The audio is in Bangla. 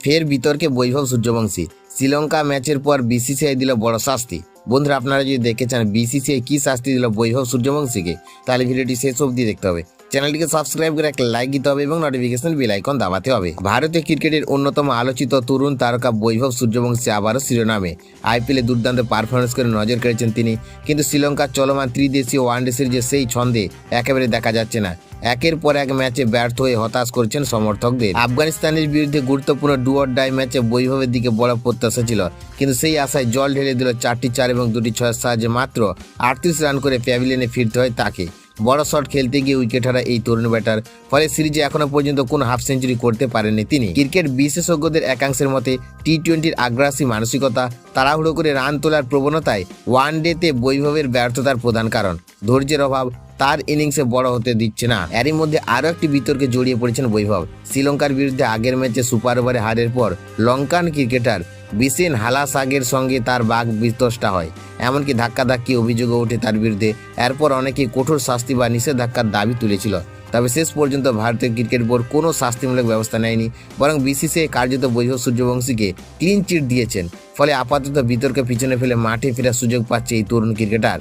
ফের বিতর্কে বৈভব সূর্যবংশী। শ্রীলঙ্কা ম্যাচের পর বিসিসিআই দিল বড় শাস্তি। বন্ধুরা, আপনারা যদি দেখতে চান বিসিসিআই কি শাস্তি দিল বৈভব সূর্যবংশীকে, তাহলে ভিডিওটি শেষ অবধি দেখতে হবে। চ্যানেলটিকে সাবস্ক্রাইব করে একটা লাইক দিতে হবে এবং নোটিফিকেশন বেল আইকন দাবাতে হবে। ভারতীয় ক্রিকেটের অন্যতম আলোচিত তরুণ তারকা বৈভব সূর্যবংশী আবারও শিরোনামে। আইপিএলে দুর্দান্ত পারফরমেন্স করে নজর কেড়েছেন তিনি, কিন্তু শ্রীলঙ্কার চলমান ত্রিদেশীয় ওয়ানডে সিরিজে সেই ছন্দে একেবারে দেখা যাচ্ছে না। একের পর এক ম্যাচে ব্যর্থ হয়ে হতাশ করছেন সমর্থকদের। আফগানিস্তানের বিরুদ্ধে গুরুত্বপূর্ণ ডু অর ডাই ম্যাচে বৈভবের দিকে বড় প্রত্যাশা ছিল, কিন্তু সেই আশায় জল ঢেলে দিল 4টি 4 এবং 2টি 6-এর সাহায্যে মাত্র 38 রান করে প্যাভিলিয়নে ফিরতে হয় তাকে। বড় শট খেলতে গিয়ে উইকেট হারা এই তরুণ ব্যাটার, ফলে সিরিজে এখনো পর্যন্ত কোনো হাফ সেঞ্চুরি করতে পারেননি তিনি। ক্রিকেট বিশেষজ্ঞদের একাংশের মতে টি-20-র আগ্রাসী মানসিকতা, তাড়াহুড়ো করে রান তোলার প্রবণতায় ওয়ানডেতে বৈভবের ব্যর্থতার প্রধান কারণ। ধৈর্যের অভাব তার ইনিংসে বড় হতে দিচ্ছে না। এরই মধ্যে আরও একটি বিতর্কে জড়িয়ে পড়েছেন বৈভব। শ্রীলঙ্কার বিরুদ্ধে আগের ম্যাচে সুপার ওভারে হারের পর লঙ্কান ক্রিকেটার বিসেন হালাসাগের সঙ্গে তার বাঘ বিতষ্টা হয়, এমনকি ধাক্কাধাক্কি অভিযোগও ওঠে তার বিরুদ্ধে। এরপর অনেকেই কঠোর শাস্তি বা নিষেধাজ্ঞার দাবি তুলেছিল, তবে শেষ পর্যন্ত ভারতীয় ক্রিকেট বোর্ড কোনো শাস্তিমূলক ব্যবস্থা নেয়নি, বরং বিসিসিআই কার্যত বৈভব সূর্যবংশীকে ক্লিন চিট দিয়েছেন। ফলে আপাতত বিতর্কে পিছনে ফেলে মাঠে ফেরার সুযোগ পাচ্ছে এই তরুণ ক্রিকেটার।